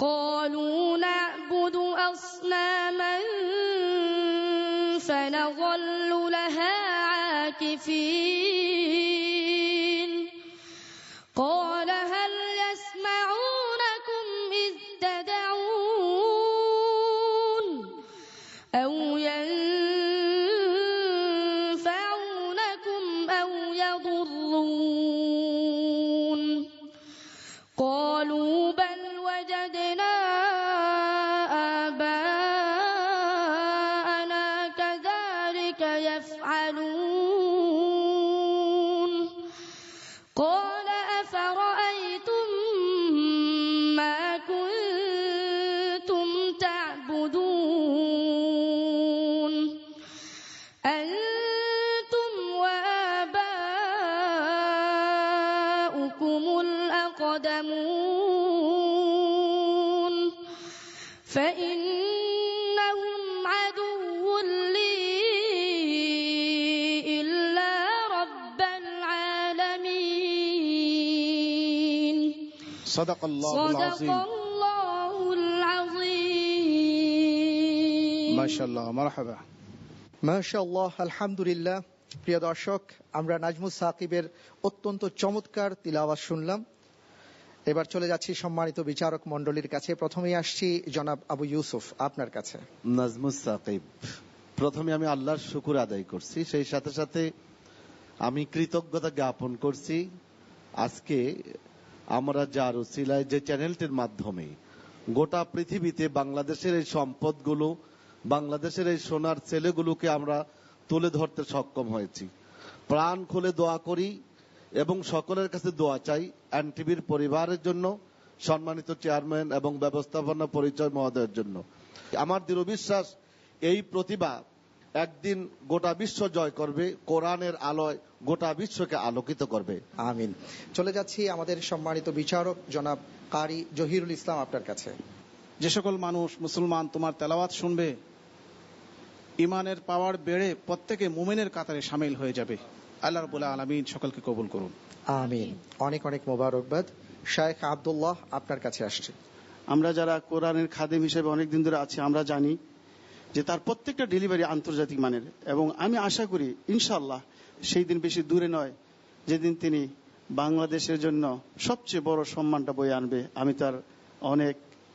قالوا نعبد أصناما فنظل لها عاكفين قال هل يسمعونكم إذ تدعون أو ينفعونكم أو يضرون قالوا بل وجدنا آباءنا كذلك يفعلون قال أفرأيتم ما كنتم تعبدون أنتم وآباؤكم الأقدمون فإنهم عدو لي إلا رب العالمين صدق الله العظيم মাশাআল্লাহ মারহাবা মাশাআল্লাহ আলহামদুলিল্লাহ। প্রিয় দর্শক, আমরা নাজমুস সাকিবের অত্যন্ত চমৎকার তিলাওয়াত শুনলাম। এবার চলে যাচ্ছি সম্মানিত বিচারক মণ্ডলীর কাছে। প্রথমেই আসছি জনাব আবু ইউসুফ, আপনার কাছে। নাজমুস সাকিব, প্রথমে আমি আল্লাহর শুকর আদায় করছি, সেই সাথে সাথে আমি কৃতজ্ঞতা জ্ঞাপন করছি আজকে আমরা যার উসিলায় যে চ্যানেলটির মাধ্যমে গোটা পৃথিবীতে বাংলাদেশের এই সম্পদগুলো, বাংলাদেশের এই সোনার ছেলেগুলোকে আমরা তুলে ধরতে সক্ষম হয়েছি। প্রাণ খুলে দোয়া করি এবং সকলের কাছে দোয়া চাই এনটিভির পরিবারের জন্য, সম্মানিত চেয়ারম্যান এবং ব্যবস্থাপনা পরিচয় মহোদয়ের জন্য। আমার দৃঢ় বিশ্বাস এই প্রতিভা একদিন গোটা বিশ্ব জয় করবে, কোরআনের আলোয় গোটা বিশ্বকে আলোকিত করবে। আমিন। চলে যাচ্ছি আমাদের সম্মানিত বিচারক জনাব কারি জহিরুল ইসলাম, আপনার কাছে। যে সকল মানুষ মুসলমান তোমার তেলাওয়াত শুনবে, ইমানের পাওয়ার বেড়ে প্রত্যেকে মুমিনের কাতারে শামিল হয়ে যাবে। আল্লাহ রাব্বুল আলামিন সকলকে কবুল করুন। আমিন। অনেক অনেক মোবারকবাদ। শায়েখ আব্দুল্লাহ, আপনার কাছে আসছে। আমরা যারা কোরআনের খাদেম হিসেবে অনেকদিন ধরে আছি, আমরা জানি যে তার প্রত্যেকটা ডেলিভারি আন্তর্জাতিক মানের, এবং আমি আশা করি ইনশাআল্লাহ সেই দিন বেশি দূরে নয় যেদিন তিনি বাংলাদেশের জন্য সবচেয়ে বড় সম্মানটা বয়ে আনবে। আমি তার অনেক